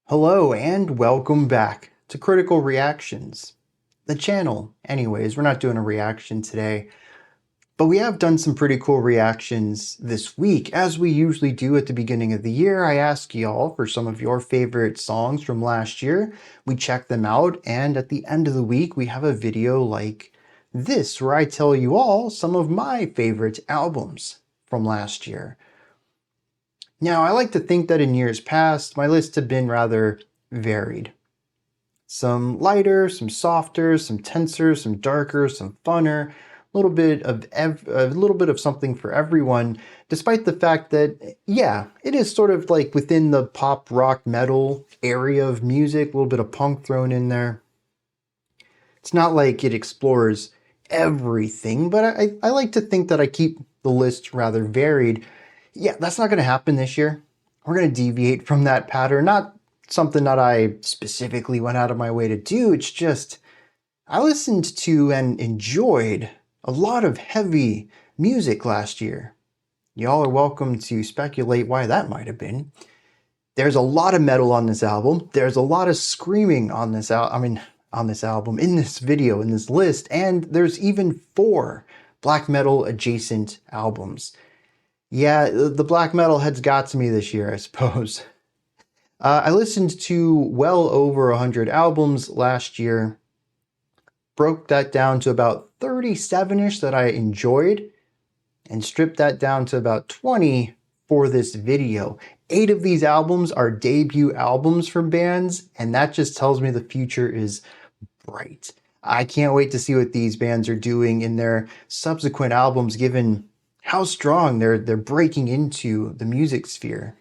Hello and welcome back to Critical Reactions. The channel, anyways, we're not doing a reaction today, but we have done some pretty cool reactions this week. As we usually do at the beginning of the year, I ask y'all for some of your favorite songs from last year. We check them out, and at the end of the week, we have a video like this, where I tell you all some of my favorite albums from last year. Now, I like to think that in years past, my list had been rather varied. Some lighter, some softer, some tenser, some darker, some funner, a little bit of something for everyone, despite the fact that, yeah, it is sort of like within the pop, rock, metal area of music, a little bit of punk thrown in there. It's not like it explores everything, but I like to think that I keep the list rather varied. Yeah, that's not going to happen this year. We're going to deviate from that pattern. Not something that I specifically went out of my way to do. It's just I listened to and enjoyed a lot of heavy music last year. Y'all are welcome to speculate why that might have been. There's a lot of metal on this album. There's a lot of screaming on this album, in this video, in this list, and there's even 4 black metal adjacent albums. Yeah, the black metal heads got to me this year, I suppose. I listened to well over 100 albums last year, broke that down to about 37-ish that I enjoyed, and stripped that down to about 20 for this video. 8 of these albums are debut albums for bands, and that just tells me the future is bright. I can't wait to see what these bands are doing in their subsequent albums, given how strong they're breaking into the music sphere.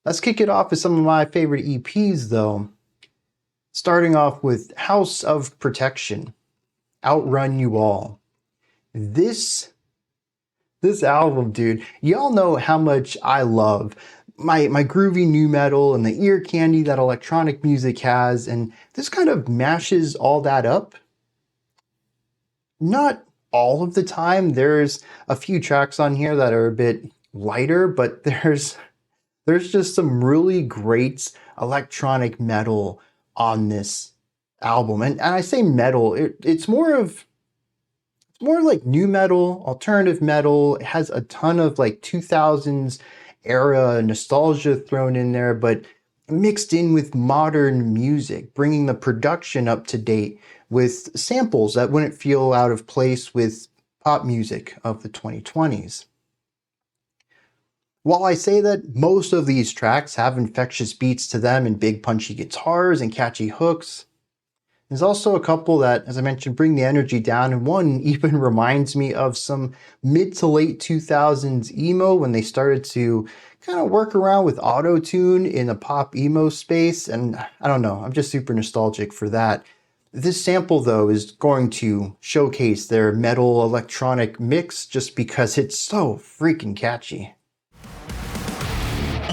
Let's kick it off with some of my favorite EPs though. Starting off with House of Protection, Outrun You All. This album, dude, y'all know how much I love my groovy nu metal and the ear candy that electronic music has, and this kind of mashes all that up. Not all of the time. There's a few tracks on here that are a bit lighter, but there's just some really great electronic metal on this album. And I say metal, it's more like nu metal, alternative metal. It has a ton of like 2000s era nostalgia thrown in there, but mixed in with modern music, bringing the production up to date with samples that wouldn't feel out of place with pop music of the 2020s. While I say that most of these tracks have infectious beats to them and big punchy guitars and catchy hooks, there's also a couple that, as I mentioned, bring the energy down, and one even reminds me of some mid to late 2000s emo when they started to kind of work around with auto-tune in the pop emo space, and I don't know, I'm just super nostalgic for that. This sample, though, is going to showcase their metal electronic mix just because it's so freaking catchy.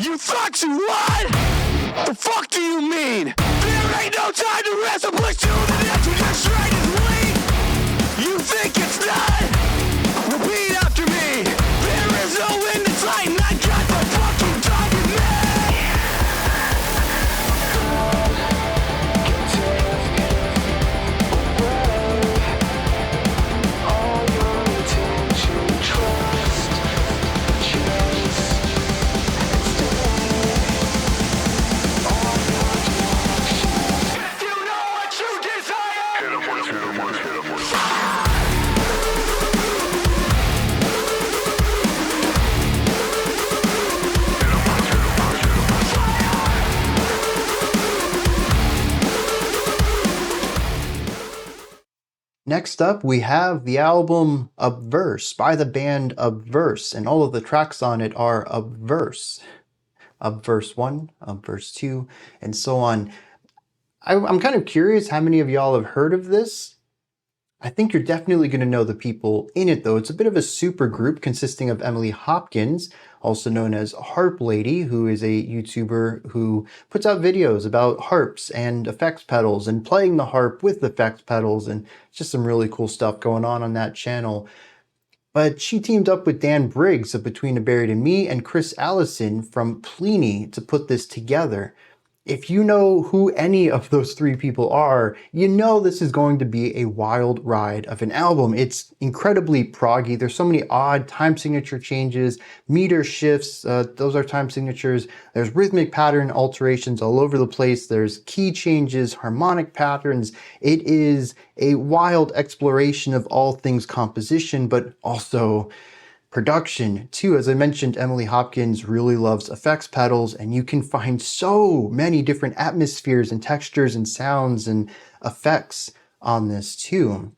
You thought you what? The fuck do you mean? There ain't no time to rest, and push to the next one, just right as we. You think it's not? Repeat after me. There is no wind that's light, and I got the fucking dog in me. All your attention, trust, chase, and stay. All your directions. If you know what you desire, hit 'em once, hit 'em once, hit 'em once. Next up, we have the album Obverse by the band Obverse, and all of the tracks on it are Obverse. Obverse 1, Obverse 2, and so on. I'm kind of curious how many of y'all have heard of this. I think you're definitely going to know the people in it, though. It's a bit of a super group consisting of Emily Hopkins, also known as Harp Lady, who is a YouTuber who puts out videos about harps and effects pedals and playing the harp with effects pedals, and just some really cool stuff going on that channel. But she teamed up with Dan Briggs of Between a Buried and Me and Chris Allison from Pliny to put this together. If you know who any of those three people are, you know this is going to be a wild ride of an album. It's incredibly proggy. There's so many odd time signature changes, meter shifts, those are time signatures. There's rhythmic pattern alterations all over the place. There's key changes, harmonic patterns. It is a wild exploration of all things composition, but also production too. As I mentioned, Emily Hopkins really loves effects pedals, and you can find so many different atmospheres and textures and sounds and effects on this too.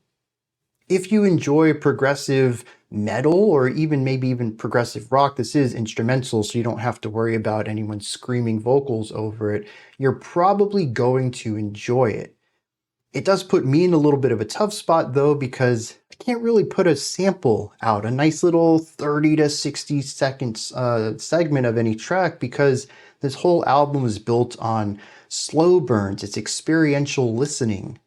If you enjoy progressive metal or maybe even progressive rock, this is instrumental, so you don't have to worry about anyone screaming vocals over it. You're probably going to enjoy it. It does put me in a little bit of a tough spot though, because I can't really put a sample out, a nice little 30 to 60 seconds segment of any track, because this whole album is built on slow burns. It's experiential listening.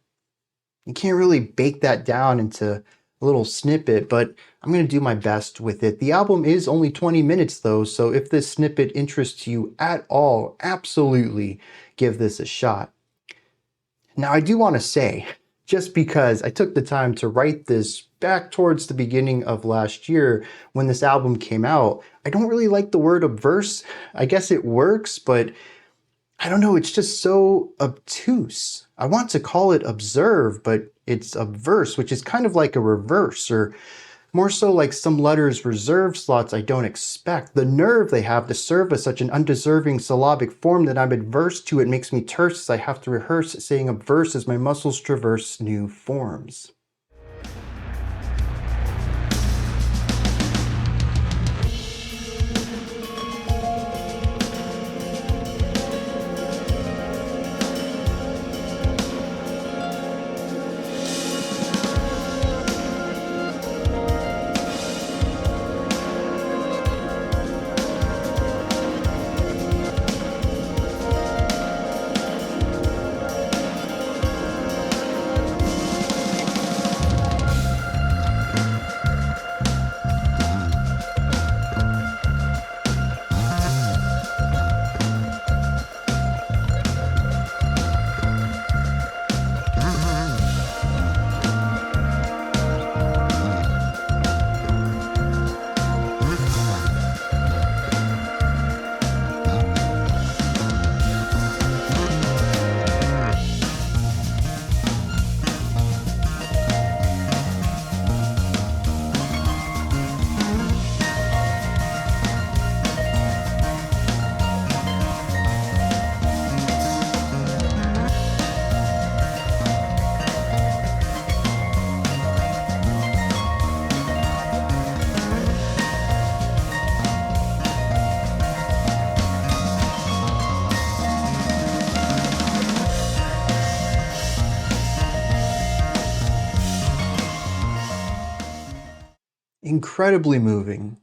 You can't really bake that down into a little snippet, but I'm going to do my best with it. The album is only 20 minutes though, so if this snippet interests you at all, absolutely give this a shot. Now, I do want to say, just because I took the time to write this back towards the beginning of last year when this album came out, I don't really like the word obverse. I guess it works, but I don't know, it's just so obtuse. I want to call it observe, but it's obverse, which is kind of like a reverse, or more so like some letters reserved slots I don't expect. The nerve they have to serve as such an undeserving syllabic form that I'm adverse to. It makes me terse as I have to rehearse saying obverse as my muscles traverse new forms. Incredibly moving,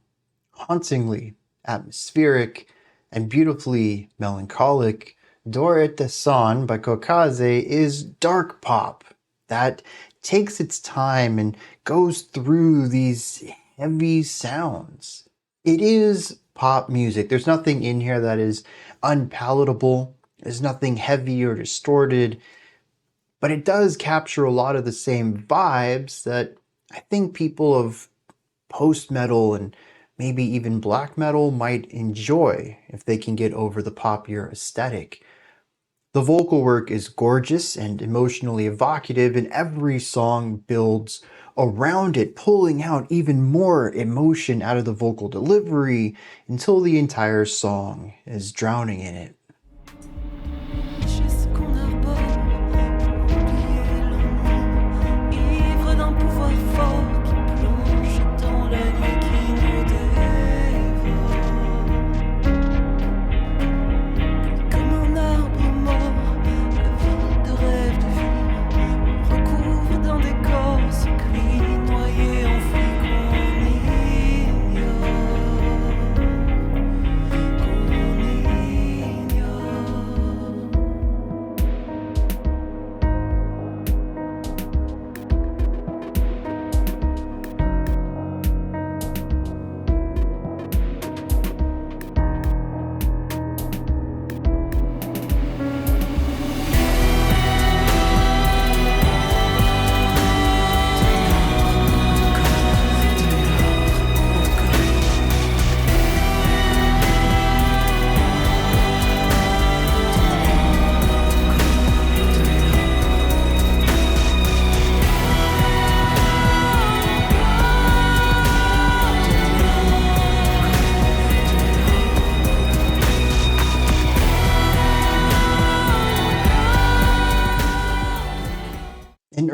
hauntingly atmospheric, and beautifully melancholic, Dore te Son by Kocaze is dark pop that takes its time and goes through these heavy sounds. It is pop music. There's nothing in here that is unpalatable. There's nothing heavy or distorted, but it does capture a lot of the same vibes that I think people of post-metal and maybe even black metal might enjoy if they can get over the poppier aesthetic. The vocal work is gorgeous and emotionally evocative, and every song builds around it, pulling out even more emotion out of the vocal delivery until the entire song is drowning in it.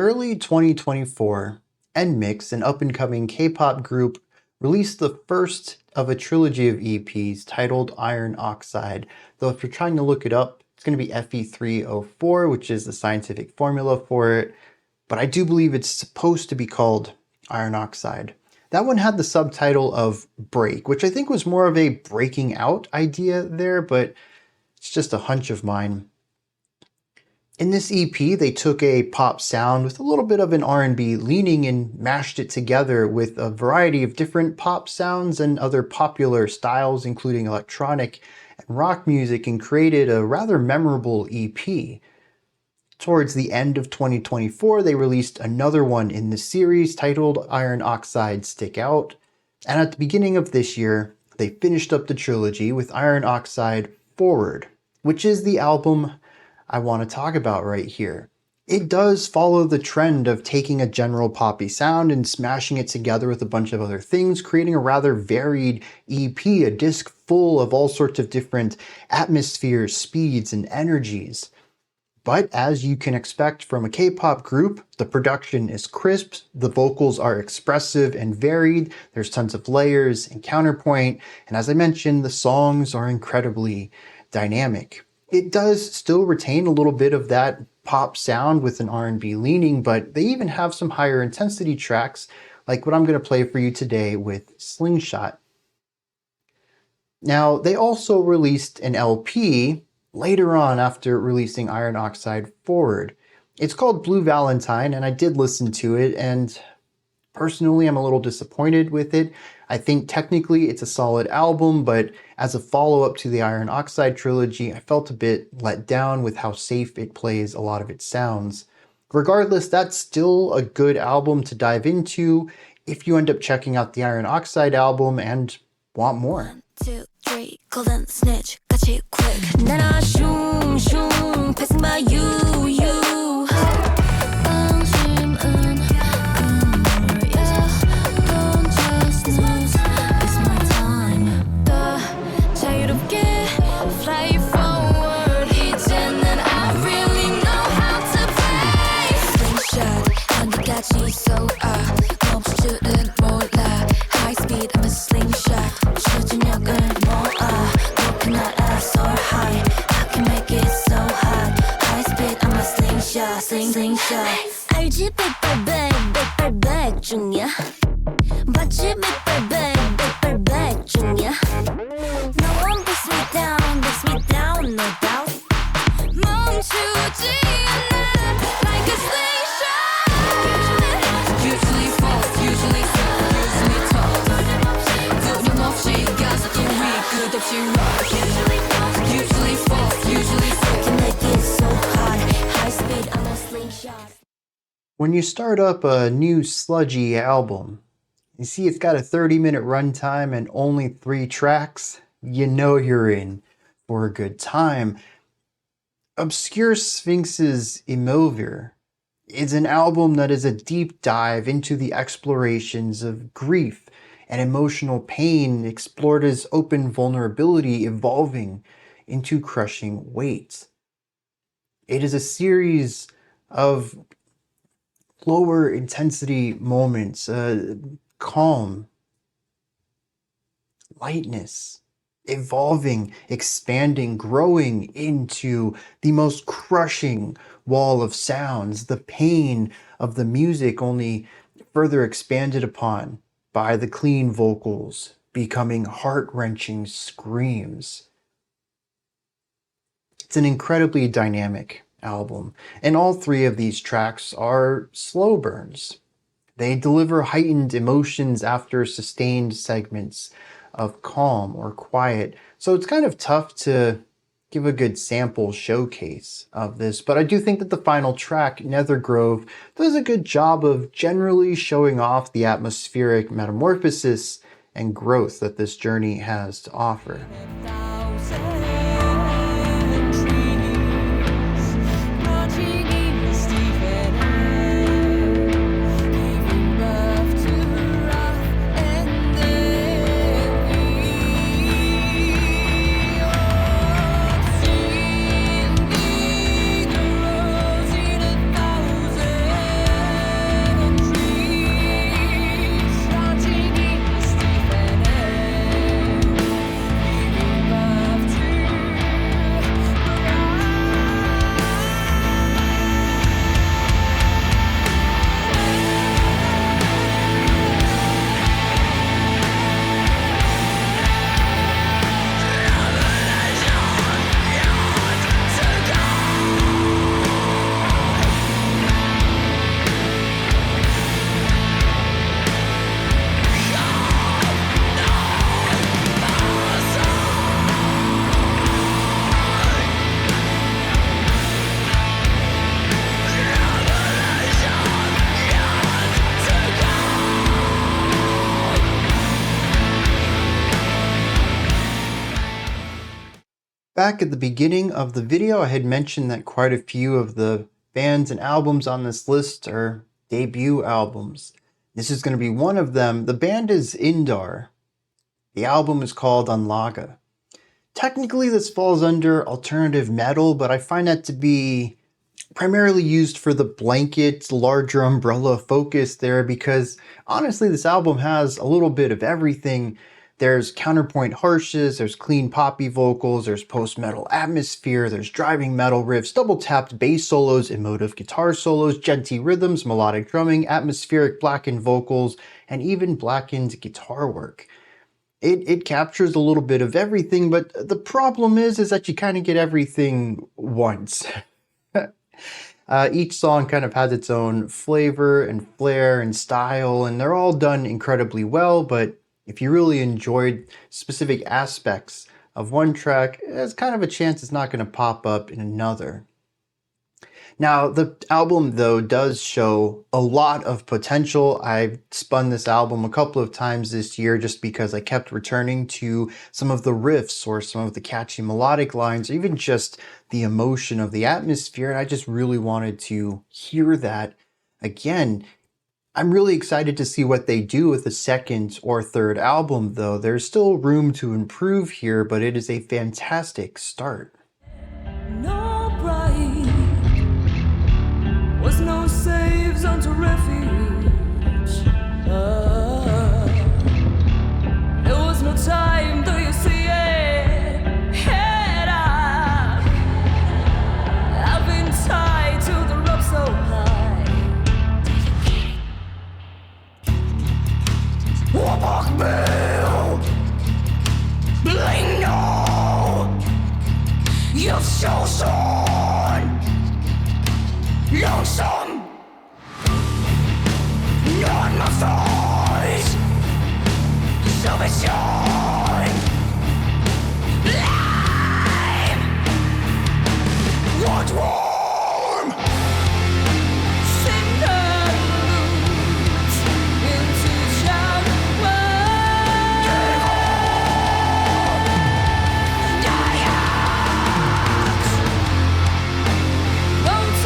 early 2024, NMIXX, an up-and-coming K-pop group, released the first of a trilogy of EPs titled Iron Oxide. Though if you're trying to look it up, it's going to be Fe3O4, which is the scientific formula for it. But I do believe it's supposed to be called Iron Oxide. That one had the subtitle of Break, which I think was more of a breaking out idea there, but it's just a hunch of mine. In this EP, they took a pop sound with a little bit of an R&B leaning and mashed it together with a variety of different pop sounds and other popular styles, including electronic and rock music, and created a rather memorable EP. Towards the end of 2024, they released another one in the series titled Iron Oxide Stick Out, and at the beginning of this year, they finished up the trilogy with Iron Oxide Forward, which is the album I want to talk about right here. It does follow the trend of taking a general poppy sound and smashing it together with a bunch of other things, creating a rather varied EP, a disc full of all sorts of different atmospheres, speeds, and energies. But as you can expect from a K-pop group, the production is crisp, the vocals are expressive and varied, there's tons of layers and counterpoint, and as I mentioned, the songs are incredibly dynamic. It does still retain a little bit of that pop sound with an R&B leaning, but they even have some higher intensity tracks, like what I'm going to play for you today with Slingshot. Now, they also released an LP later on after releasing Iron Oxide Forward. It's called Blue Valentine, and I did listen to it, and personally, I'm a little disappointed with it. I think technically it's a solid album, but as a follow-up to the Iron Oxide trilogy, I felt a bit let down with how safe it plays a lot of its sounds. Regardless, that's still a good album to dive into if you end up checking out the Iron Oxide album and want more. 1, 2, 3, golden snitch, 같이 quick. 나나 슝 슝, passing by you. Slingshot 알지 빽빽빽 중이야 봤지 빽빽빽 중이야 No one beats me down, no doubt 멈추지 않아 like a slingshot Usually false, usually slow, usually tall 끊임없이 가속히 위 끝없이 rock Usually false, usually slow Can make it so hard High speed, I'm a slingshot When you start up a new sludgy album, you see it's got a 30-minute runtime and only 3 tracks, you know you're in for a good time. Obscure Sphinx's Imovir is an album that is a deep dive into the explorations of grief and emotional pain explored as open vulnerability evolving into crushing weight. It is a series of lower intensity moments, calm, lightness, evolving, expanding, growing into the most crushing wall of sounds, the pain of the music only further expanded upon by the clean vocals, becoming heart-wrenching screams. It's an incredibly dynamic album, and all 3 of these tracks are slow burns. They deliver heightened emotions after sustained segments of calm or quiet, so it's kind of tough to give a good sample showcase of this, but I do think that the final track, Nethergrove, does a good job of generally showing off the atmospheric metamorphosis and growth that this journey has to offer. Back at the beginning of the video, I had mentioned that quite a few of the bands and albums on this list are debut albums. This is going to be one of them. The band is Indar. The album is called Unlaga. Technically, this falls under alternative metal, but I find that to be primarily used for the blanket, larger umbrella focus there because honestly, this album has a little bit of everything. There's counterpoint harshes, there's clean poppy vocals, there's post-metal atmosphere, there's driving metal riffs, double-tapped bass solos, emotive guitar solos, genty rhythms, melodic drumming, atmospheric blackened vocals, and even blackened guitar work. It captures a little bit of everything, but the problem is that you kind of get everything once. Each song kind of has its own flavor and flair and style, and they're all done incredibly well, but if you really enjoyed specific aspects of one track, there's kind of a chance it's not going to pop up in another. Now, the album, though, does show a lot of potential. I've spun this album a couple of times this year just because I kept returning to some of the riffs or some of the catchy melodic lines, or even just the emotion of the atmosphere, and I just really wanted to hear that again. I'm really excited to see what they do with the second or third album, though. There's still room to improve here, but it is a fantastic start. No bright was no saves unto refuge. There was no time, do you see it? Head up, I've been tied to the rope so high. Walk me, bling no, you've chosen lonesome, not my voice, salvation, lime, what warm, Cinders into shower. Mountain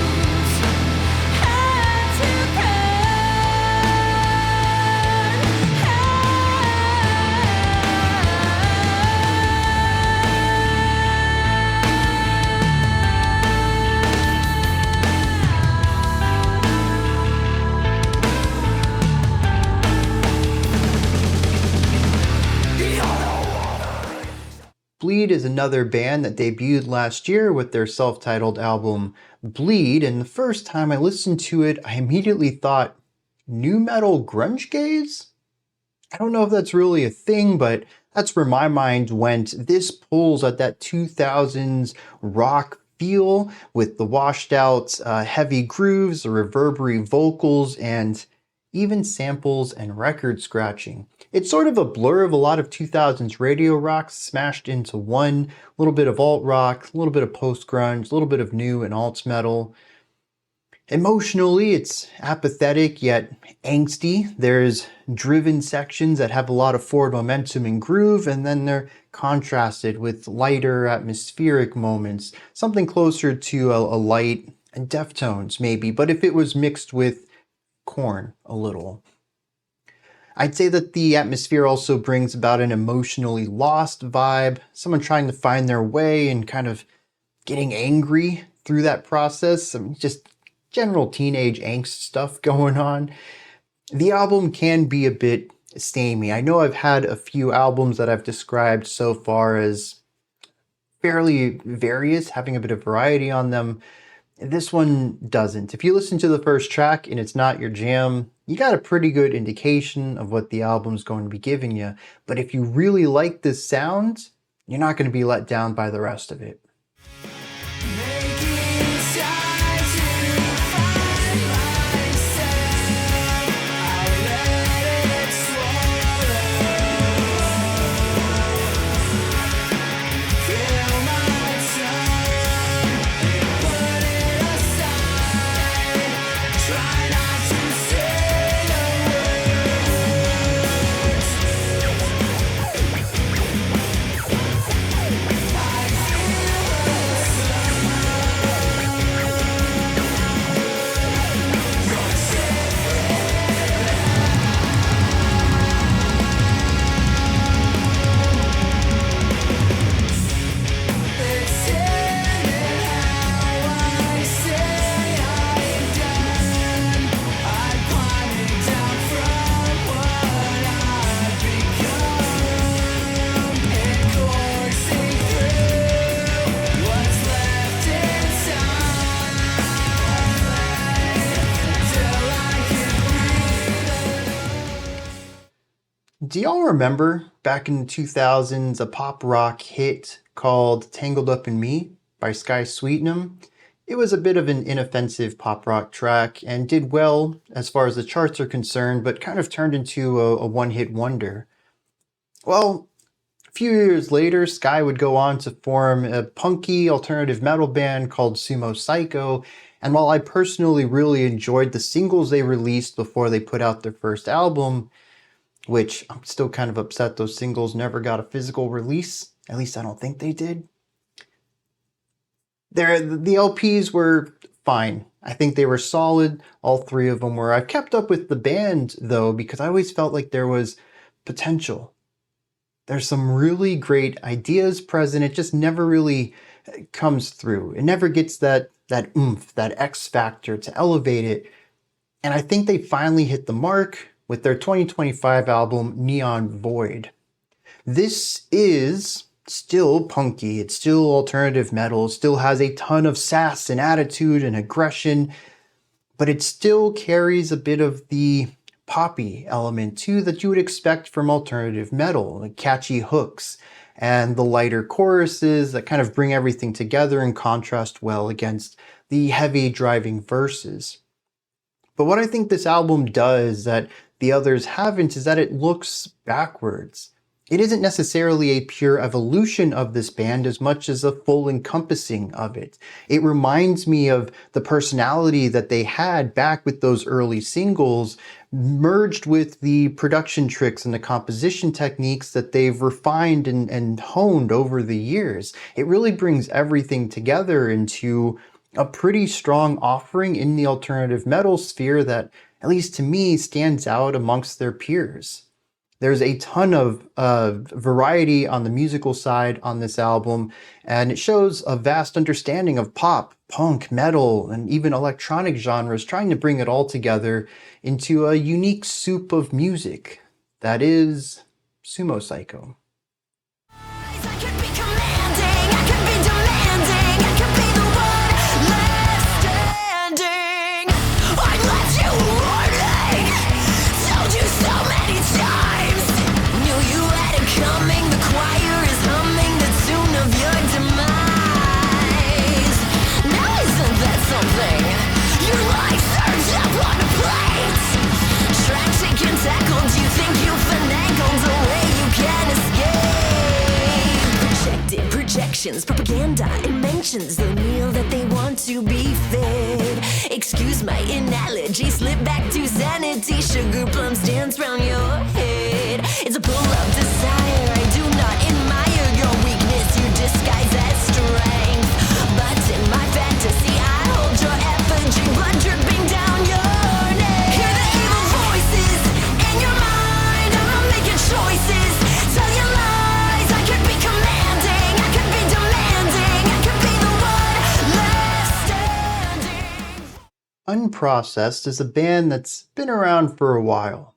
roots, head to Bleed is another band that debuted last year with their self-titled album Bleed, and the first time I listened to it, I immediately thought, nu metal grunge gaze? I don't know if that's really a thing, but that's where my mind went. This pulls at that 2000s rock feel with the washed out heavy grooves, the reverberant vocals, and even samples and record scratching. It's sort of a blur of a lot of 2000s radio rock smashed into one, a little bit of alt rock, a little bit of post-grunge, a little bit of new and alt metal. Emotionally, it's apathetic yet angsty. There's driven sections that have a lot of forward momentum and groove, and then they're contrasted with lighter atmospheric moments, something closer to a light and Deftones maybe, but if it was mixed with Korn a little. I'd say that the atmosphere also brings about an emotionally lost vibe, someone trying to find their way and kind of getting angry through that process. I mean, just general teenage angst stuff going on. The album can be a bit samey. I know I've had a few albums that I've described so far as fairly various, having a bit of variety on them. This one doesn't. If you listen to the first track and it's not your jam, you got a pretty good indication of what the album's going to be giving you. But if you really like this sound, you're not going to be let down by the rest of it. Do y'all remember back in the 2000s a pop rock hit called Tangled Up in Me by Sky Sweetnam? It was a bit of an inoffensive pop rock track and did well as far as the charts are concerned, but kind of turned into a one-hit wonder. Well, a few years later, Sky would go on to form a punky alternative metal band called Sumo Cyco, and while I personally really enjoyed the singles they released before they put out their first album, which I'm still kind of upset those singles never got a physical release, at least I don't think they did. The LPs were fine. I think they were solid, all three of them were. I've kept up with the band though, because I always felt like there was potential. There's some really great ideas present. It just never really comes through. It never gets that oomph, that X factor to elevate it. And I think they finally hit the mark with their 2025 album, Neon Void. This is still punky. It's still alternative metal. It still has a ton of sass and attitude and aggression, but it still carries a bit of the poppy element too that you would expect from alternative metal, like catchy hooks and the lighter choruses that kind of bring everything together and contrast well against the heavy driving verses. But what I think this album does that the others haven't is that it looks backwards. It isn't necessarily a pure evolution of this band as much as a full encompassing of it. It reminds me of the personality that they had back with those early singles, merged with the production tricks and the composition techniques that they've refined and honed over the years. It really brings everything together into a pretty strong offering in the alternative metal sphere that, at least to me, stands out amongst their peers. There's a ton of variety on the musical side on this album, and it shows a vast understanding of pop, punk, metal, and even electronic genres, trying to bring it all together into a unique soup of music that is Sumo Cyco. I could be commanding, I could be demanding, I could be the one left standing. I left you warning, told you so many times. Knew you had it coming, the choir is humming the tune of your demise. Now isn't that something? Your life serves up on a plate. Tragic and tackled, you think you finagled a way you can escape. Projected projections, propaganda, and mentions the meal that they want to be fed. Excuse my analogy, slip back to sanity. Sugar plums dance round your head. It's a pull of desire, I do not admire your weakness, you disguise as strength. But in my fantasy, I hold your effigy, blood dripping down your neck. Hear the evil voices in your mind, I'm making choices. Tell your lies, I could be commanding, I could be demanding, I could be the one left standing. Unprocessed is a band that's been around for a while.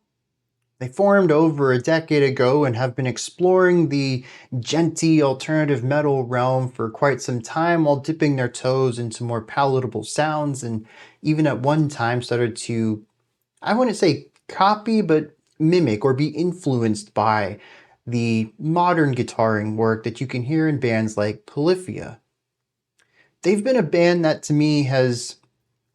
They formed over a decade ago and have been exploring the genty alternative metal realm for quite some time while dipping their toes into more palatable sounds, and even at one time started to, I wouldn't say copy, but mimic or be influenced by the modern guitaring work that you can hear in bands like Polyphia. They've been a band that to me has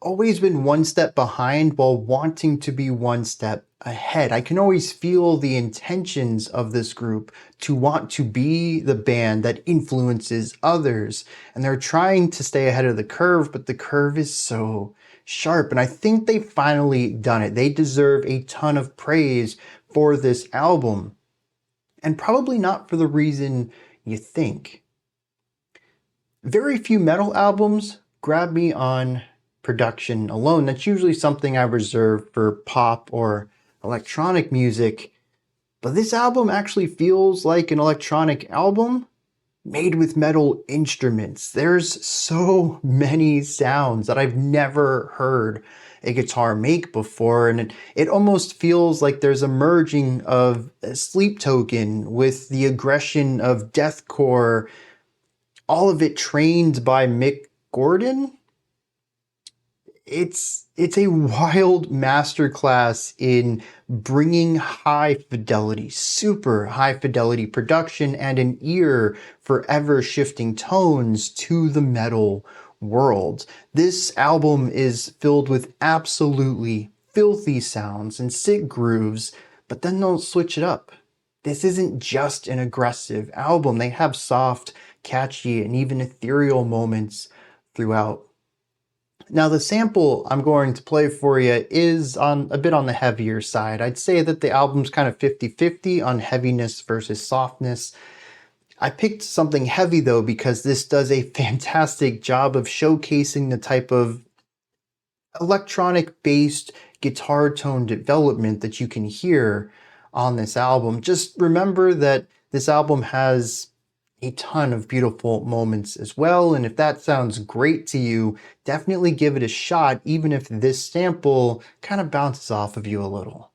always been one step behind while wanting to be one step ahead. I can always feel the intentions of this group to want to be the band that influences others, and they're trying to stay ahead of the curve, but the curve is so sharp, and I think they've finally done it. They deserve a ton of praise for this album, and probably not for the reason you think. Very few metal albums grab me on production alone. That's usually something I reserve for pop or electronic music, but this album actually feels like an electronic album made with metal instruments. There's so many sounds that I've never heard a guitar make before, and it almost feels like there's a merging of Sleep Token with the aggression of deathcore, all of it trained by Mick Gordon. it's a wild masterclass in bringing high fidelity, super high fidelity production and an ear for ever shifting tones to the metal world. This album is filled with absolutely filthy sounds and sick grooves, but then they'll switch it up. This isn't just an aggressive album. They have soft, catchy, and even ethereal moments throughout. Now, the sample I'm going to play for you is a bit on the heavier side. I'd say that the album's kind of 50-50 on heaviness versus softness. I picked something heavy though because this does a fantastic job of showcasing the type of electronic-based guitar tone development that you can hear on this album. Just remember that this album has a ton of beautiful moments as well, and if that sounds great to you, definitely give it a shot, even if this sample kind of bounces off of you a little.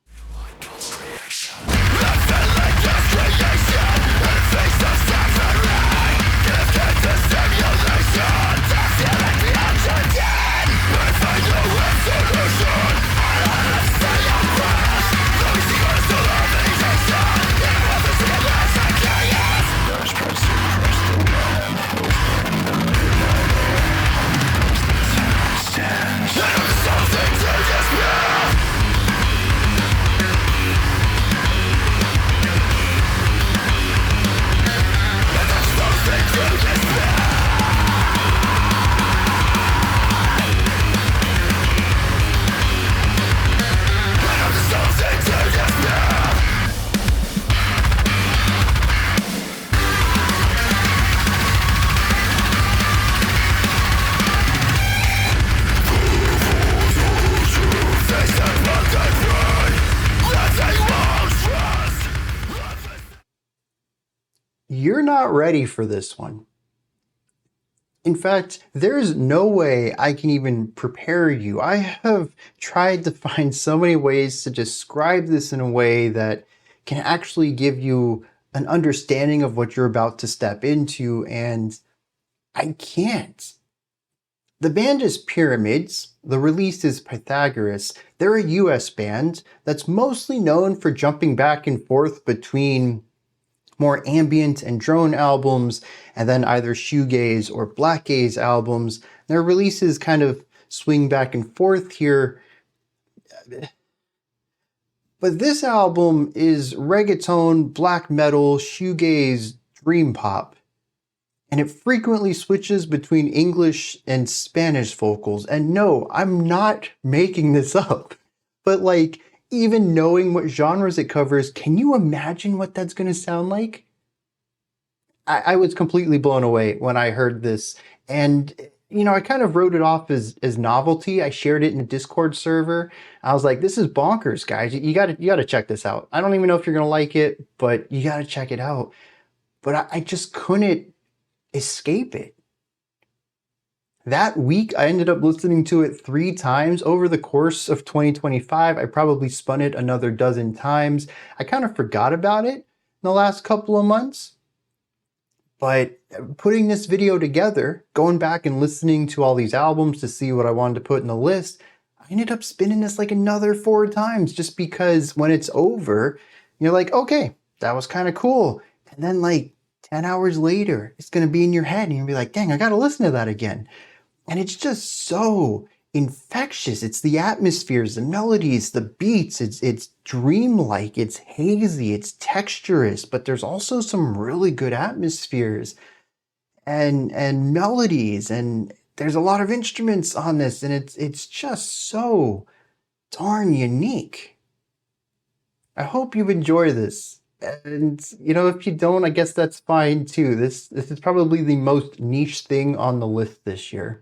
You're not ready for this one. In fact, there's no way I can even prepare you. I have tried to find so many ways to describe this in a way that can actually give you an understanding of what you're about to step into, and I can't. The band is Pyramids. The release is Pythagoras. They're a US band that's mostly known for jumping back and forth between more ambient and drone albums, and then either shoegaze or blackgaze albums. Their releases kind of swing back and forth here. But this album is reggaeton, black metal, shoegaze, dream pop. And it frequently switches between English and Spanish vocals. And no, I'm not making this up. But like, even knowing what genres it covers, can you imagine what that's going to sound like? I was completely blown away when I heard this. And, you know, I kind of wrote it off as novelty. I shared it in a Discord server. I was like, this is bonkers, guys. You gotta check this out. I don't even know if you're going to like it, but you got to check it out. But I just couldn't escape it. That week, I ended up listening to it 3 times over the course of 2025. I probably spun it another dozen times. I kind of forgot about it in the last couple of months. But putting this video together, going back and listening to all these albums to see what I wanted to put in the list, I ended up spinning this like another 4 times just because when it's over, you're like, okay, that was kind of cool. And then like 10 hours later, it's going to be in your head and you'll be like, dang, I got to listen to that again. And it's just so infectious. It's the atmospheres, the melodies, the beats. It's dreamlike, it's hazy, it's texturous, but there's also some really good atmospheres and melodies, and there's a lot of instruments on this, and it's just so darn unique. I hope you enjoy this. And, you know, if you don't, I guess that's fine too. This is probably the most niche thing on the list this year.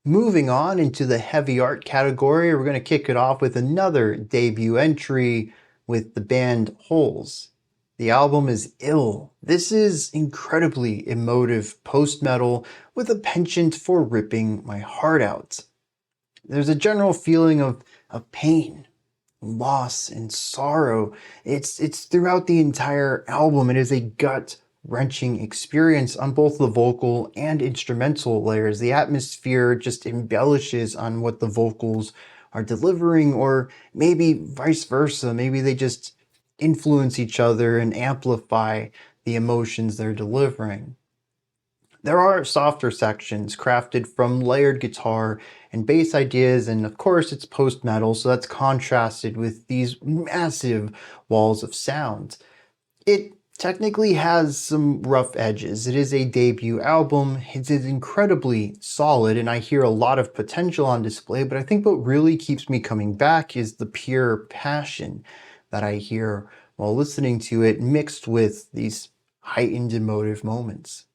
Moving on into the heavy art category, we're going to kick it off with another debut entry with the band HØLLS. The album is Ill. This is incredibly emotive post-metal with a penchant for ripping my heart out. There's a general feeling of pain, loss, and sorrow. It's throughout the entire album. It is a gut-wrenching experience on both the vocal and instrumental layers. The atmosphere just embellishes on what the vocals are delivering, or maybe vice versa. Maybe they just influence each other and amplify the emotions they're delivering. There are softer sections crafted from layered guitar and bass ideas, and of course it's post-metal, so that's contrasted with these massive walls of sound. It technically has some rough edges. It is a debut album. It is incredibly solid, and I hear a lot of potential on display, but I think what really keeps me coming back is the pure passion that I hear while listening to it, mixed with these heightened emotive moments.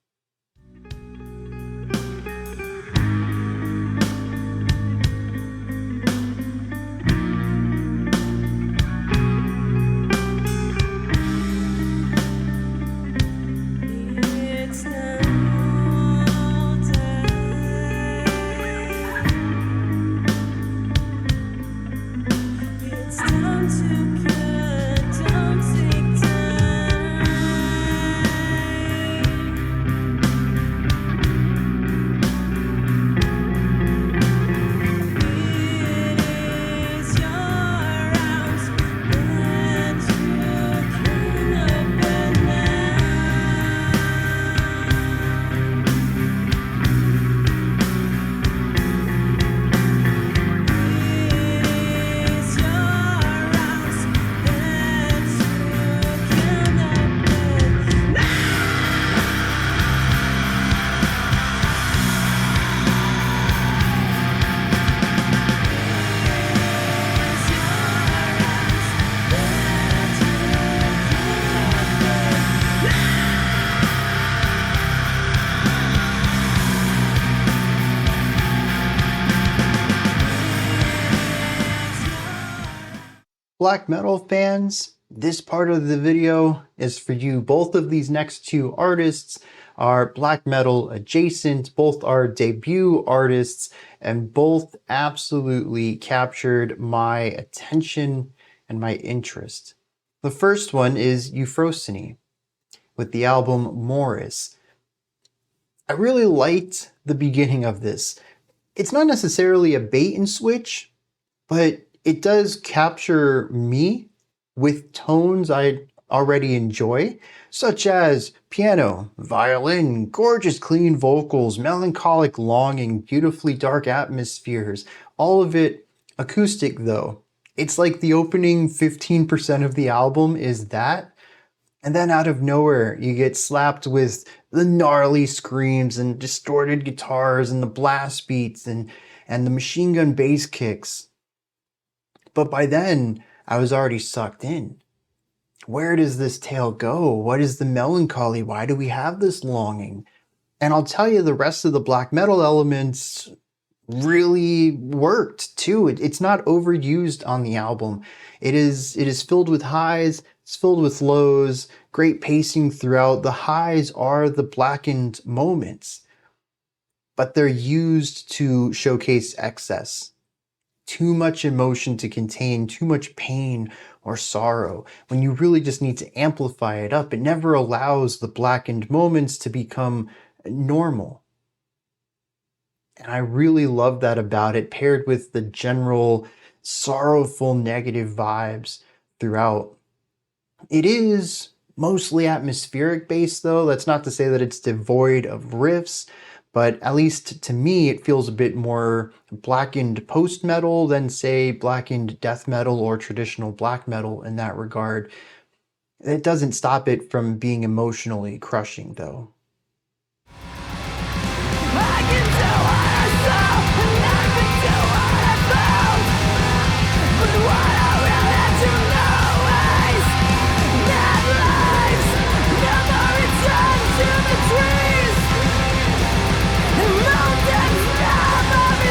Black metal fans, this part of the video is for you. Both of these next two artists are black metal adjacent. Both are debut artists, and both absolutely captured my attention and my interest. The first one is Euphrosyne with the album Morris. I really liked the beginning of this. It's not necessarily a bait and switch, but it does capture me with tones I already enjoy, such as piano, violin, gorgeous clean vocals, melancholic longing, beautifully dark atmospheres, all of it acoustic though. It's like the opening 15% of the album is that, and then out of nowhere you get slapped with the gnarly screams and distorted guitars and the blast beats and the machine gun bass kicks. But by then, I was already sucked in. Where does this tale go? What is the melancholy? Why do we have this longing? And I'll tell you, the rest of the black metal elements really worked too. It's not overused on the album. It is filled with highs, it's filled with lows, great pacing throughout. The highs are the blackened moments, but they're used to showcase excess. Too much emotion to contain, too much pain or sorrow, when you really just need to amplify it up. It never allows the blackened moments to become normal. And I really love that about it, paired with the general sorrowful negative vibes throughout. It is mostly atmospheric based though. That's not to say that it's devoid of riffs, but at least to me, it feels a bit more blackened post-metal than, say, blackened death metal or traditional black metal in that regard. It doesn't stop it from being emotionally crushing, though. I can do what I saw, and I can do what I found. But what I really had to know is that lives never return to the trees. And mountains never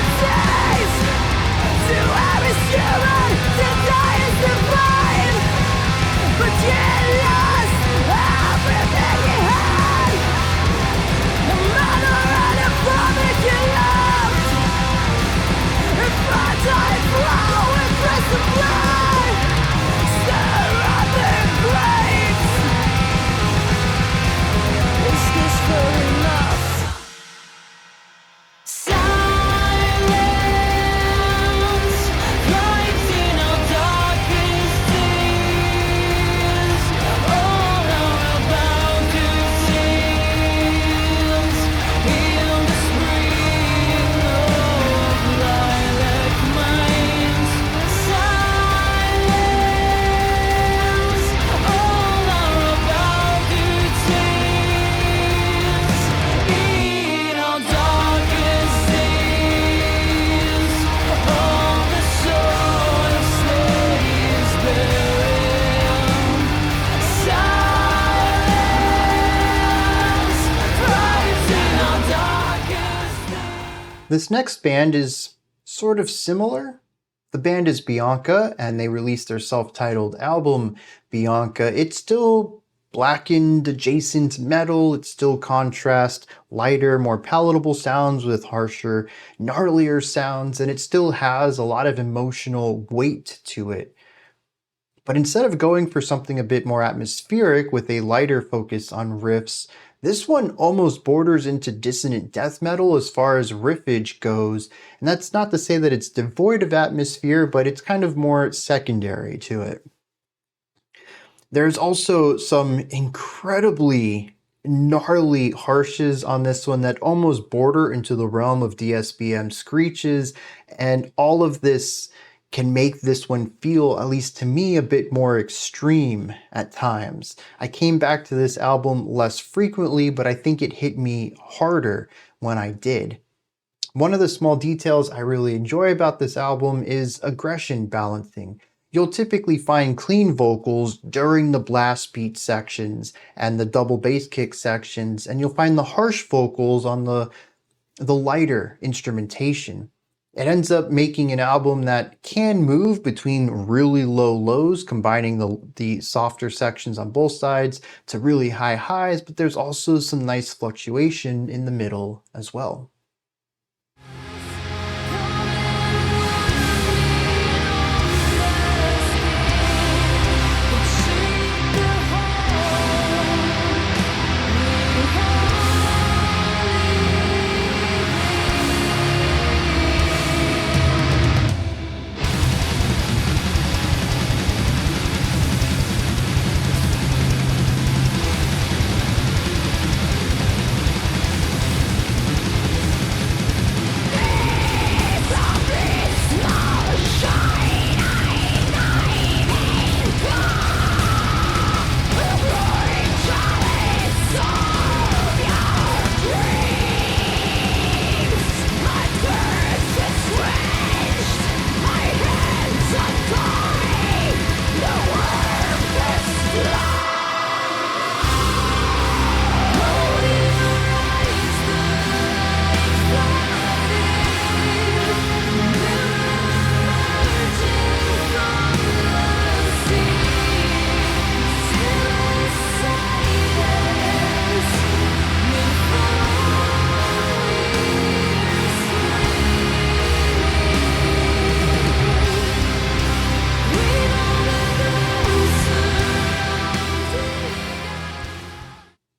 This next band is sort of similar. The band is Bianca, and they released their self-titled album, Bianca. It's still blackened adjacent metal, it's still contrast, lighter, more palatable sounds with harsher, gnarlier sounds, and it still has a lot of emotional weight to it. But instead of going for something a bit more atmospheric with a lighter focus on riffs, this one almost borders into dissonant death metal as far as riffage goes, and that's not to say that it's devoid of atmosphere, but it's kind of more secondary to it. There's also some incredibly gnarly harshes on this one that almost border into the realm of DSBM screeches, and all of this can make this one feel, at least to me, a bit more extreme at times. I came back to this album less frequently, but I think it hit me harder when I did. One of the small details I really enjoy about this album is aggression balancing. You'll typically find clean vocals during the blast beat sections and the double bass kick sections, and you'll find the harsh vocals on the lighter instrumentation. It ends up making an album that can move between really low lows, combining the softer sections on both sides, to really high highs, but there's also some nice fluctuation in the middle as well.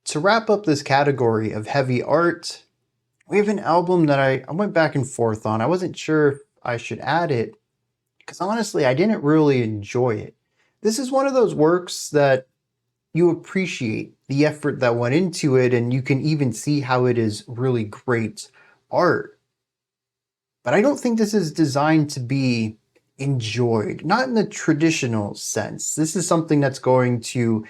To wrap up this category of heavy art, we have an album that I went back and forth on. I wasn't sure if I should add it, because honestly, I didn't really enjoy it. This is one of those works that you appreciate the effort that went into it, and you can even see how it is really great art. But I don't think this is designed to be enjoyed, not in the traditional sense. This is something that's going to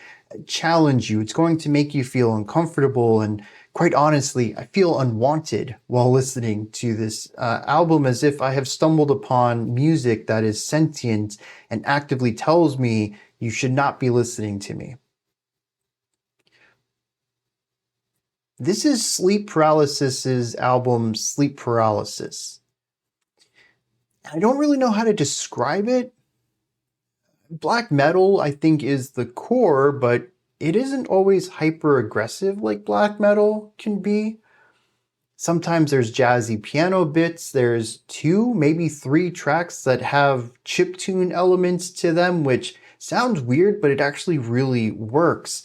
challenge you. It's going to make you feel uncomfortable, and quite honestly, I feel unwanted while listening to this album, as if I have stumbled upon music that is sentient and actively tells me you should not be listening to me. This is Sleep Paralysis's album, Sleep Paralysis. I don't really know how to describe it. Black metal, I think, is the core, but it isn't always hyper aggressive like black metal can be. Sometimes there's jazzy piano bits. There's 2, maybe 3 tracks that have chiptune elements to them, which sounds weird, but it actually really works.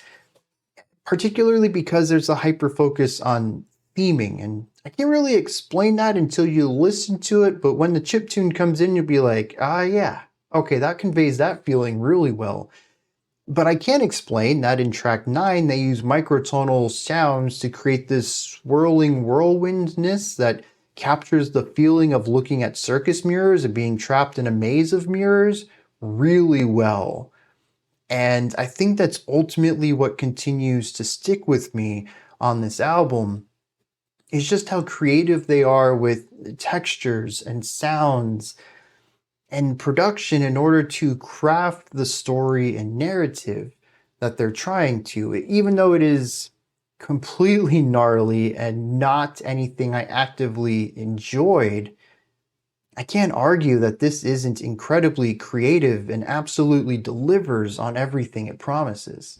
Particularly because there's a hyper focus on theming, and I can't really explain that until you listen to it, but when the chiptune comes in, you'll be like, ah, yeah. Okay, that conveys that feeling really well. But I can't explain that in track 9, they use microtonal sounds to create this swirling whirlwindness that captures the feeling of looking at circus mirrors and being trapped in a maze of mirrors really well. And I think that's ultimately what continues to stick with me on this album, is just how creative they are with textures and sounds and production in order to craft the story and narrative that they're trying to, even though it is completely gnarly and not anything I actively enjoyed, I can't argue that this isn't incredibly creative and absolutely delivers on everything it promises.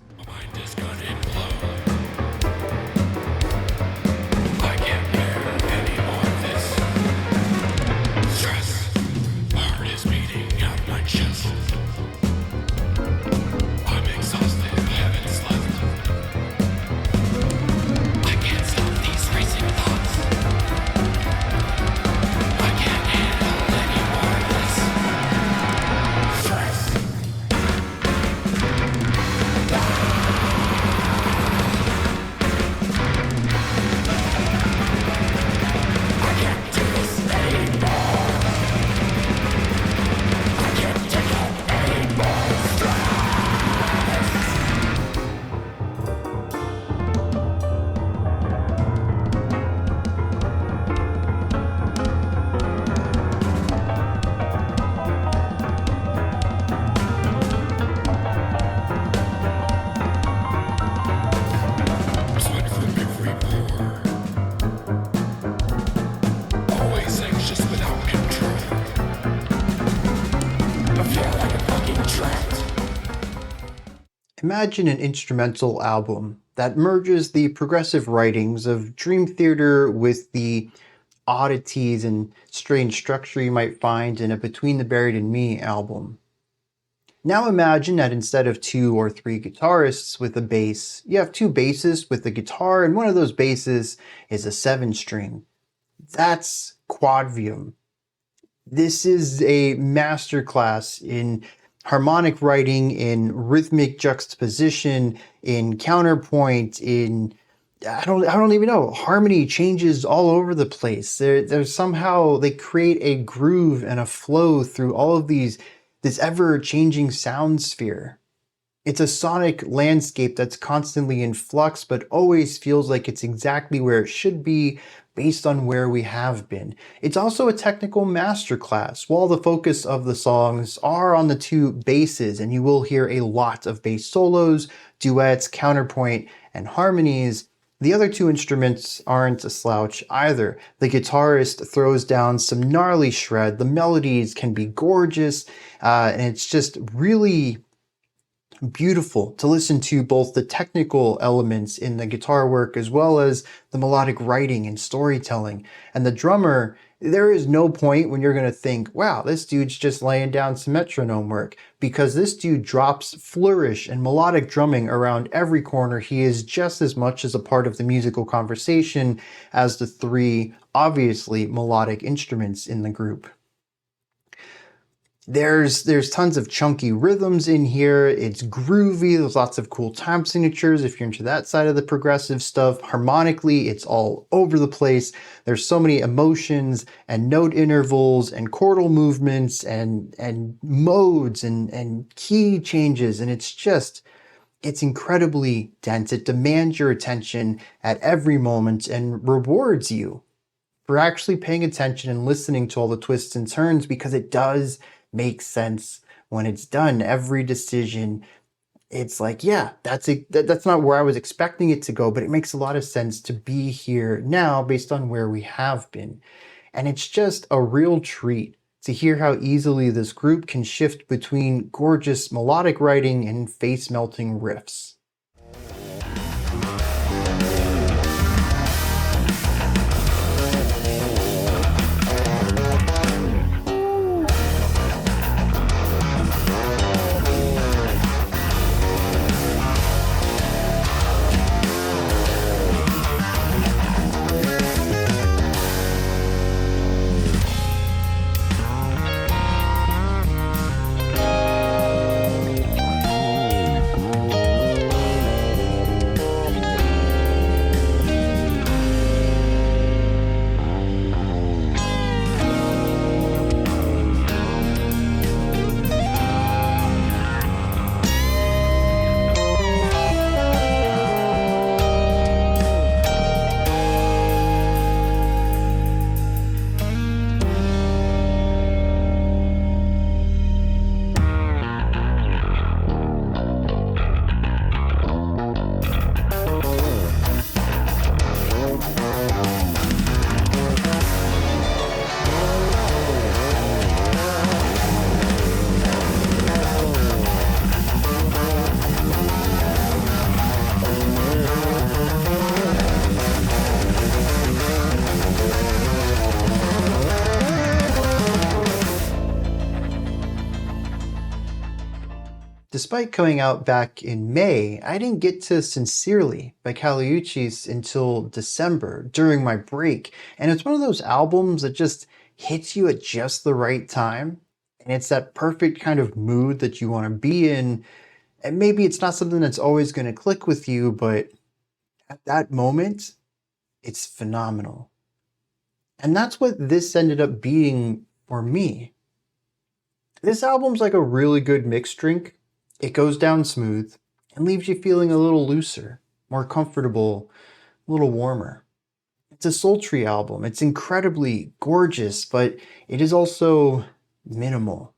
Imagine an instrumental album that merges the progressive writings of Dream Theater with the oddities and strange structure you might find in a Between the Buried and Me album. Now imagine that instead of 2 or 3 guitarists with a bass, you have 2 bassists with a guitar, and one of those basses is a 7-string. That's Quadvium. This is a masterclass in harmonic writing, in rhythmic juxtaposition, in counterpoint, in I don't even know, harmony changes all over the place. There's somehow they create a groove and a flow through all of this ever-changing sound sphere. It's a sonic landscape that's constantly in flux, but always feels like it's exactly where it should be based on where we have been. It's also a technical masterclass. While the focus of the songs are on the 2 basses, and you will hear a lot of bass solos, duets, counterpoint, and harmonies, the other 2 instruments aren't a slouch either. The guitarist throws down some gnarly shred, the melodies can be gorgeous, and it's just really beautiful to listen to both the technical elements in the guitar work as well as the melodic writing and storytelling. And the drummer, there is no point when you're going to think, wow, this dude's just laying down some metronome work, because this dude drops flourish and melodic drumming around every corner. He is just as much as a part of the musical conversation as the 3 obviously melodic instruments in the group. There's tons of chunky rhythms in here. It's groovy. There's lots of cool time signatures if you're into that side of the progressive stuff. Harmonically, it's all over the place. There's so many emotions and note intervals and chordal movements and modes and key changes. And it's incredibly dense. It demands your attention at every moment and rewards you for actually paying attention and listening to all the twists and turns, because it does makes sense when it's done. Every decision, it's like, yeah, that's not where I was expecting it to go, but it makes a lot of sense to be here now based on where we have been. And it's just a real treat to hear how easily this group can shift between gorgeous melodic writing and face-melting riffs. Despite coming out back in May, I didn't get to Sincerely by Uchis until December during my break, and it's one of those albums that just hits you at just the right time, and it's that perfect kind of mood that you want to be in, and maybe it's not something that's always going to click with you, but at that moment, it's phenomenal. And that's what this ended up being for me. This album's like a really good mixed drink. It goes down smooth and leaves you feeling a little looser, more comfortable, a little warmer. It's a sultry album. It's incredibly gorgeous, but it is also minimal.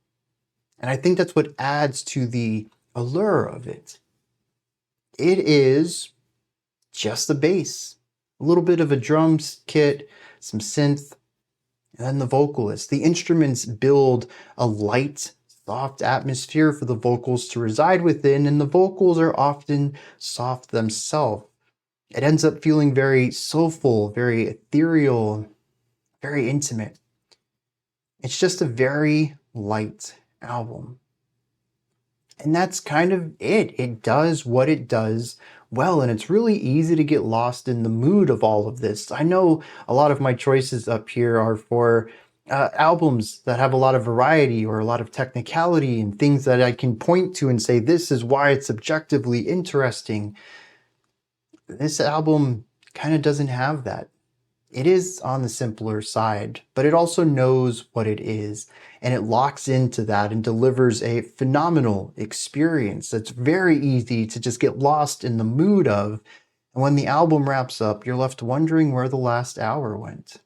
And I think that's what adds to the allure of it. It is just the bass, a little bit of a drums kit, some synth, and then the vocalist. The instruments build a light, soft atmosphere for the vocals to reside within, and the vocals are often soft themselves. It ends up feeling very soulful, very ethereal, very intimate. It's just a very light album. And that's kind of it. It does what it does well, and it's really easy to get lost in the mood of all of this. I know a lot of my choices up here are for albums that have a lot of variety or a lot of technicality and things that I can point to and say, this is why it's objectively interesting. This album kind of doesn't have that. It is on the simpler side, but it also knows what it is, and it locks into that and delivers a phenomenal experience that's very easy to just get lost in the mood of. And when the album wraps up, you're left wondering where the last hour went.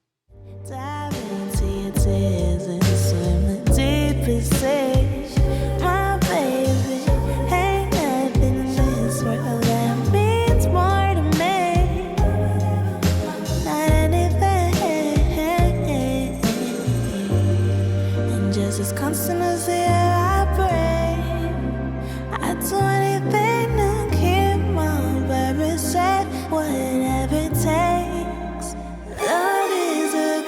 Dive into your tears and swim the deepest seas. My baby, ain't nothing in this world that means more to me. Not anything. And just as constant as the air I breathe, I'd do anything to keep my baby safe, whatever it takes. Love is a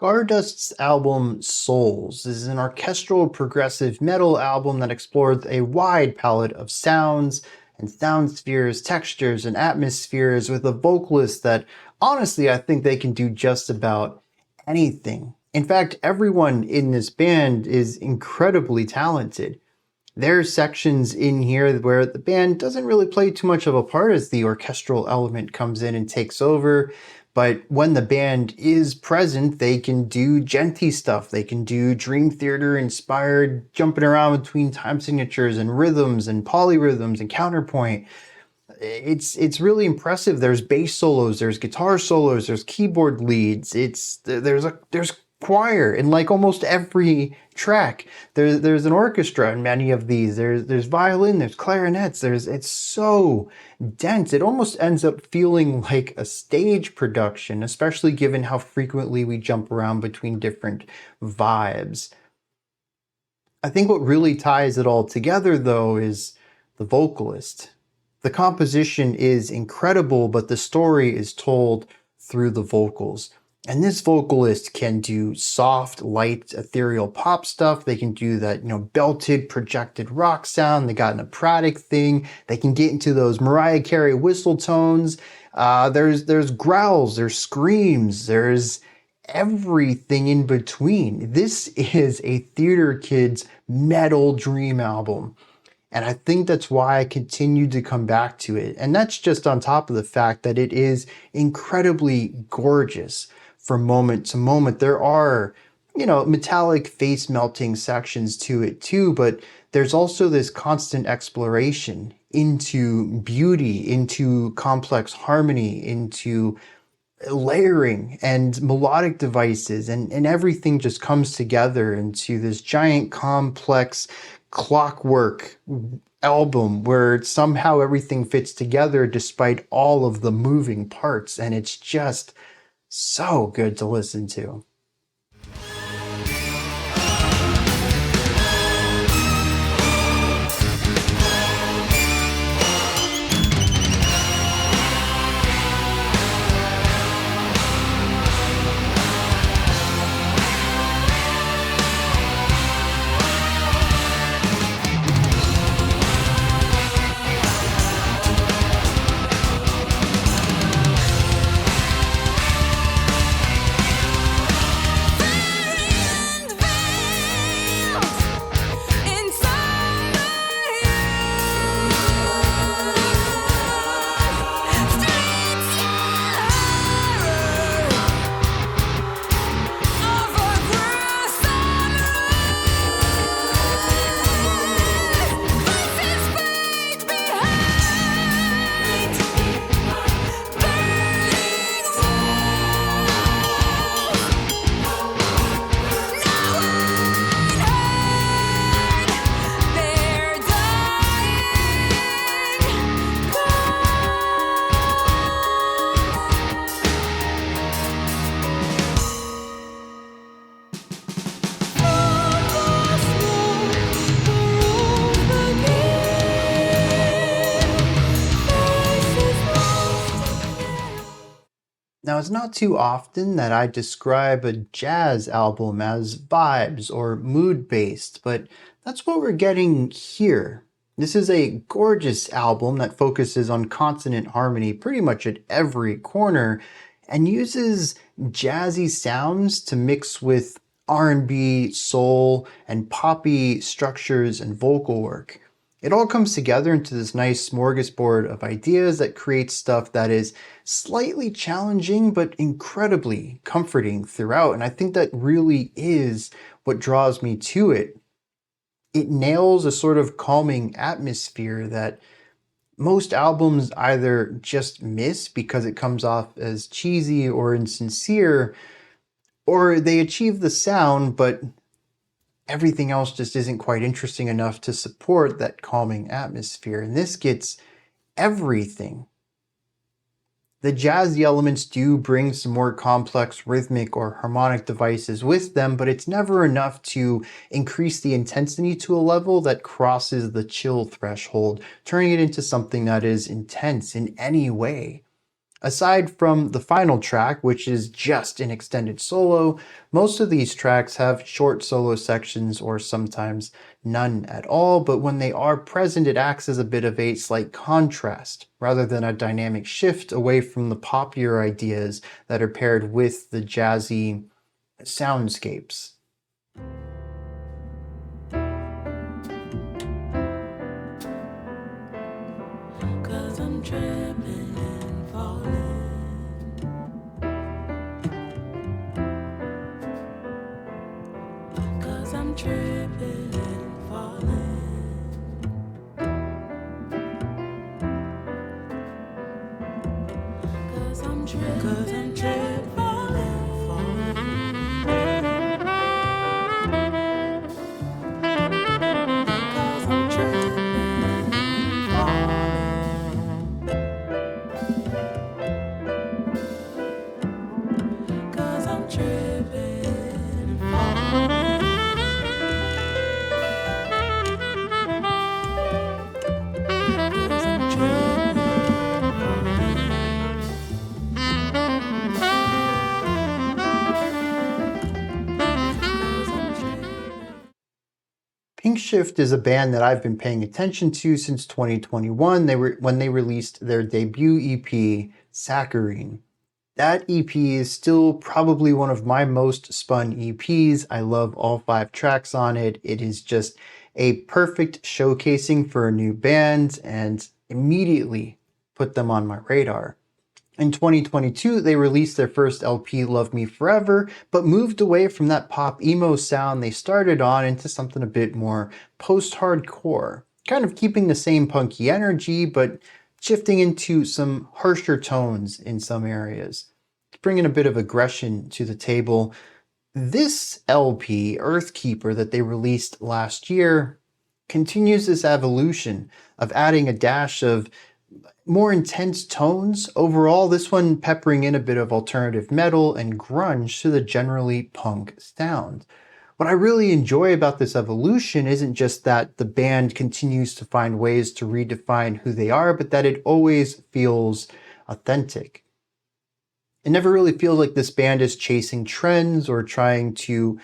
Scardust's album Souls is an orchestral progressive metal album that explores a wide palette of sounds and sound spheres, textures, and atmospheres with a vocalist that honestly I think they can do just about anything. In fact, everyone in this band is incredibly talented. There are sections in here where the band doesn't really play too much of a part as the orchestral element comes in and takes over. But when the band is present, they can do djenty stuff. They can do Dream Theater inspired jumping around between time signatures and rhythms and polyrhythms and counterpoint. It's really impressive. There's bass solos, there's guitar solos, there's keyboard leads. There's choir in like almost every track. There's an orchestra in many of these. There's violin, there's clarinets. It's so dense. It almost ends up feeling like a stage production, especially given how frequently we jump around between different vibes. I think what really ties it all together though is the vocalist. The composition is incredible, but the story is told through the vocals. And this vocalist can do soft, light, ethereal pop stuff. They can do that, belted, projected rock sound. They got an operatic thing. They can get into those Mariah Carey whistle tones. There's growls, there's screams, there's everything in between. This is a theater kid's metal dream album. And I think that's why I continue to come back to it. And that's just on top of the fact that it is incredibly gorgeous. From moment to moment, there are, metallic face melting sections to it too, but there's also this constant exploration into beauty, into complex harmony, into layering and melodic devices, and everything just comes together into this giant complex clockwork album where somehow everything fits together despite all of the moving parts, and it's just so good to listen to. Now, it's not too often that I describe a jazz album as vibes or mood-based, but that's what we're getting here. This is a gorgeous album that focuses on consonant harmony pretty much at every corner and uses jazzy sounds to mix with R&B, soul, and poppy structures and vocal work. It all comes together into this nice smorgasbord of ideas that creates stuff that is slightly challenging but incredibly comforting throughout, and I think that really is what draws me to it. It nails a sort of calming atmosphere that most albums either just miss because it comes off as cheesy or insincere, or they achieve the sound but everything else just isn't quite interesting enough to support that calming atmosphere. And this gets everything. The jazzy elements do bring some more complex rhythmic or harmonic devices with them, but it's never enough to increase the intensity to a level that crosses the chill threshold, turning it into something that is intense in any way. Aside from the final track, which is just an extended solo, most of these tracks have short solo sections or sometimes none at all, but when they are present, it acts as a bit of a slight contrast, rather than a dynamic shift away from the poppier ideas that are paired with the jazzy soundscapes. Cause I'm tripping and falling. Cause I'm tripping and falling. Cause I'm tripping and falling. Cause I'm tripping and falling. Cause I'm tripping and falling. Cause I'm tripping Pinkshift is a band that I've been paying attention to since 2021 when they released their debut EP, Saccharine. That EP is still probably one of my most spun EPs. I love all 5 tracks on it. It is just a perfect showcasing for a new band and immediately put them on my radar. In 2022, they released their first LP, Love Me Forever, but moved away from that pop emo sound they started on into something a bit more post-hardcore, kind of keeping the same punky energy, but shifting into some harsher tones in some areas. bringing a bit of aggression to the table. This LP, Earthkeeper, that they released last year, continues this evolution of adding a dash of more intense tones. Overall, this one peppering in a bit of alternative metal and grunge to the generally punk sound. What I really enjoy about this evolution isn't just that the band continues to find ways to redefine who they are, but that it always feels authentic. It never really feels like this band is chasing trends or trying to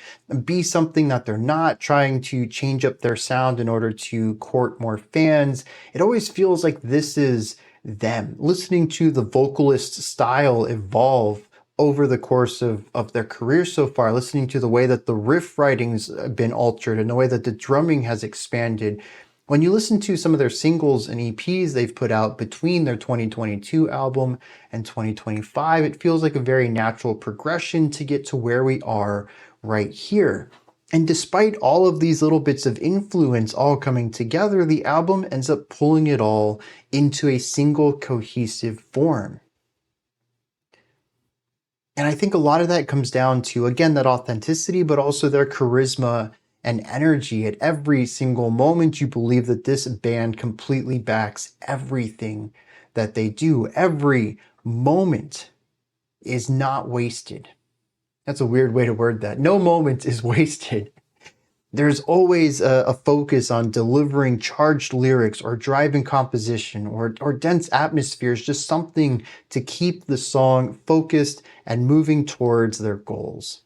be something that they're not, trying to change up their sound in order to court more fans. It always feels like this is them. Listening to the vocalist style evolve over the course of their career so far, listening to the way that the riff writing's been altered and the way that the drumming has expanded. When you listen to some of their singles and EPs they've put out between their 2022 album and 2025, it feels like a very natural progression to get to where we are right here. And despite all of these little bits of influence all coming together, the album ends up pulling it all into a single cohesive form. And I think a lot of that comes down to, again, that authenticity, but also their charisma and energy. At every single moment, you believe that this band completely backs everything that they do. Every moment is not wasted. That's a weird way to word that. No moment is wasted. There's always a focus on delivering charged lyrics or driving composition or dense atmospheres, just something to keep the song focused and moving towards their goals.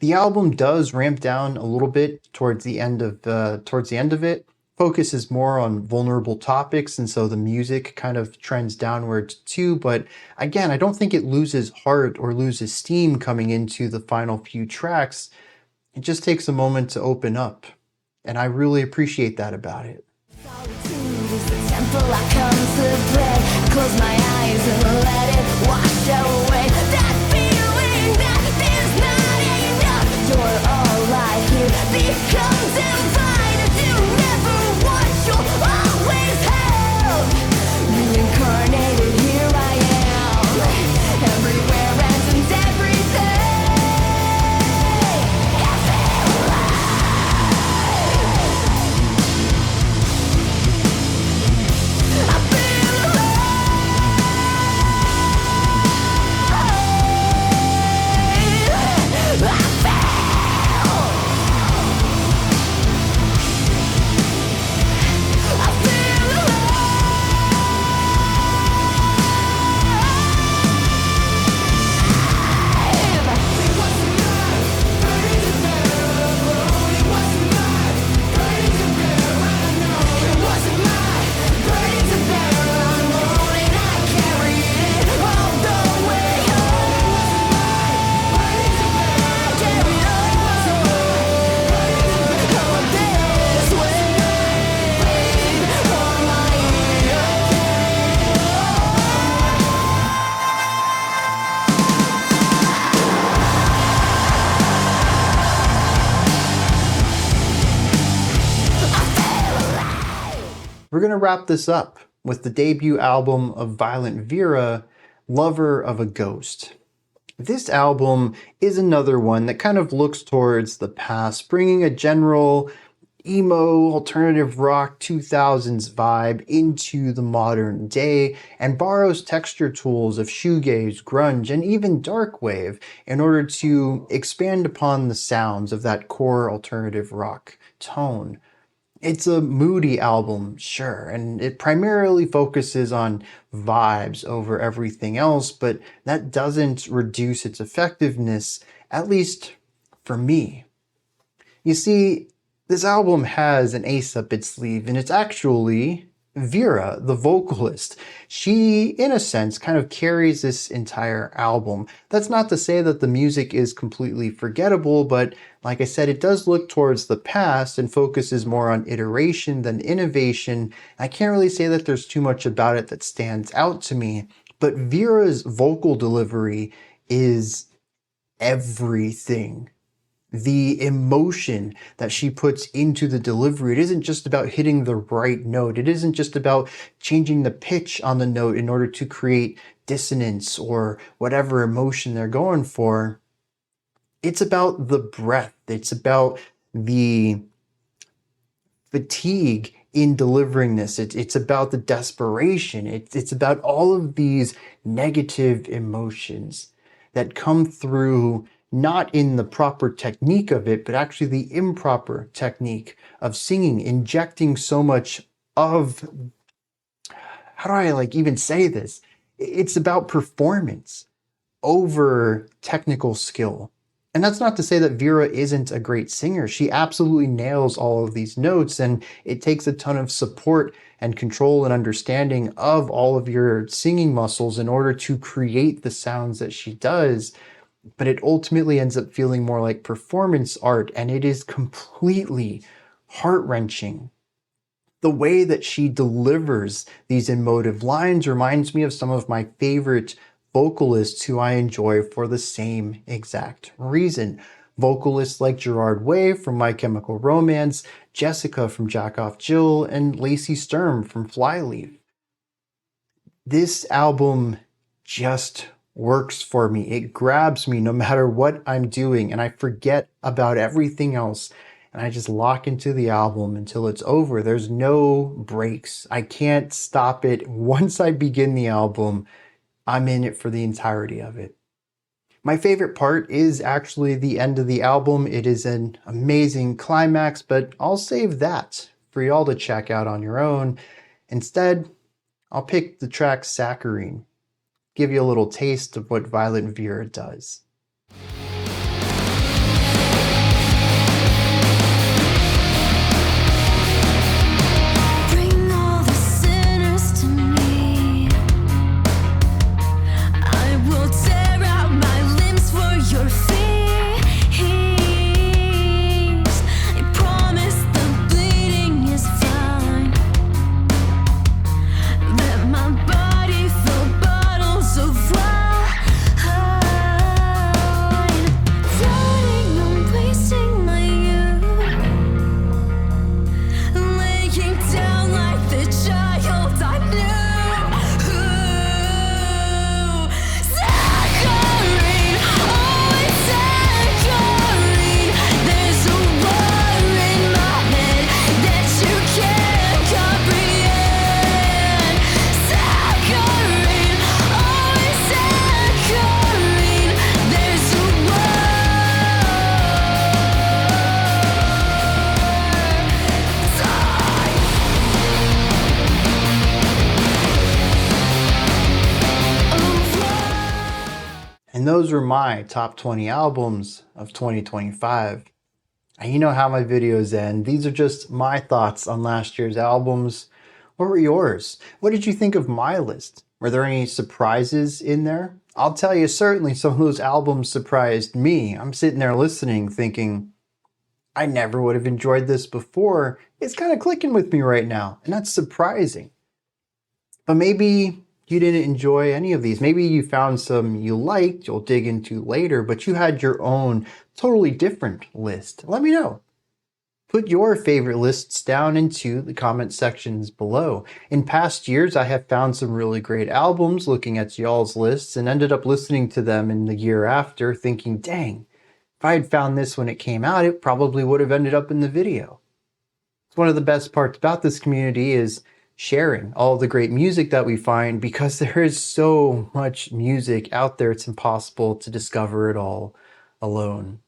The album does ramp down a little bit towards the end of it. Focuses more on vulnerable topics, and so the music kind of trends downwards too. But again, I don't think it loses heart or loses steam coming into the final few tracks. It just takes a moment to open up, and I really appreciate that about it. Solitude is the temple I come to play. Close my eyes and let it wash away that feeling that there's not enough. You're all I hear becomes divine, and you never want, you'll always have. Reincarnated, here I am, everywhere and in everything. We're going to wrap this up with the debut album of Violent Vira, Lover of a Ghost. This album is another one that kind of looks towards the past, bringing a general emo, alternative rock 2000s vibe into the modern day, and borrows texture tools of shoegaze, grunge, and even darkwave in order to expand upon the sounds of that core alternative rock tone. It's a moody album, sure, and it primarily focuses on vibes over everything else, but that doesn't reduce its effectiveness, at least for me. You see, this album has an ace up its sleeve, and it's actually Vira, the vocalist. She, in a sense, kind of carries this entire album. That's not to say that the music is completely forgettable, but like I said, it does look towards the past and focuses more on iteration than innovation. I can't really say that there's too much about it that stands out to me, but Vira's vocal delivery is everything. the emotion that she puts into the delivery. It isn't just about hitting the right note. It isn't just about changing the pitch on the note in order to create dissonance or whatever emotion they're going for. It's about the breath. It's about the fatigue in delivering this. It's about the desperation. It's about all of these negative emotions that come through, not in the proper technique of it, but actually the improper technique of singing, injecting so much of, how do I even say this? It's about performance over technical skill. And that's not to say that Vira isn't a great singer. She absolutely nails all of these notes, and it takes a ton of support and control and understanding of all of your singing muscles in order to create the sounds that she does. But it ultimately ends up feeling more like performance art, and it is completely heart-wrenching. The way that she delivers these emotive lines reminds me of some of my favorite vocalists who I enjoy for the same exact reason. Vocalists like Gerard Way from My Chemical Romance, Jessica from Jack Off Jill, and Lacey Sturm from Flyleaf. This album just works for me. It grabs me no matter what I'm doing, and I forget about everything else, and I just lock into the album until it's over. There's no breaks. I can't stop it. Once I begin the album, I'm in it for the entirety of it. My favorite part is actually the end of the album. It is an amazing climax, but I'll save that for y'all to check out on your own. Instead, I'll pick the track Saccharine, give you a little taste of what Violet Vira does. Bring all the sinners to me. I will tear out my limbs for your face. I promise the bleeding is fine. Let my body fill bottles of wine. Dying, I'm wasting my youth. Laying down like the child I knew. Saccharine, oh it's saccharine. There's a war in my head that you can't comprehend. Saccharine, oh it's saccharine. There's a And those were my top 20 albums of 2025. And you know how my videos end. These are just my thoughts on last year's albums. What were yours? What did you think of my list? Were there any surprises in there? I'll tell you, certainly some of those albums surprised me. I'm sitting there listening thinking, I never would have enjoyed this before. It's kind of clicking with me right now, and that's surprising. But maybe you didn't enjoy any of these. Maybe you found some you liked, you'll dig into later, but you had your own totally different list. Let me know. Put your favorite lists down into the comment sections below. In past years, I have found some really great albums looking at y'all's lists and ended up listening to them in the year after thinking, dang, if I had found this when it came out, it probably would have ended up in the video. It's one of the best parts about this community is sharing all the great music that we find, because there is so much music out there, it's impossible to discover it all alone.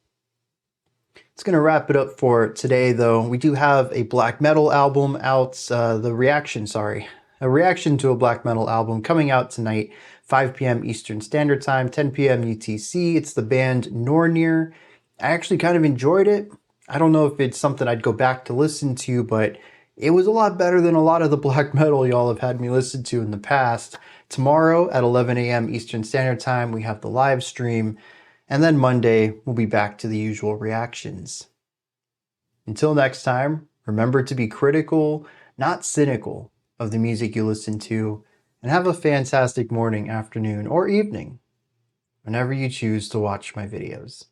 It's going to wrap it up for today, though. We do have a black metal album out, a reaction to a black metal album coming out tonight, 5 p.m. Eastern Standard Time, 10 p.m. UTC. It's the band Nornir. I actually kind of enjoyed it. I don't know if it's something I'd go back to listen to, but it was a lot better than a lot of the black metal y'all have had me listen to in the past. Tomorrow at 11 a.m. Eastern Standard Time, we have the live stream. And then Monday, we'll be back to the usual reactions. Until next time, remember to be critical, not cynical, of the music you listen to, and have a fantastic morning, afternoon, or evening, whenever you choose to watch my videos.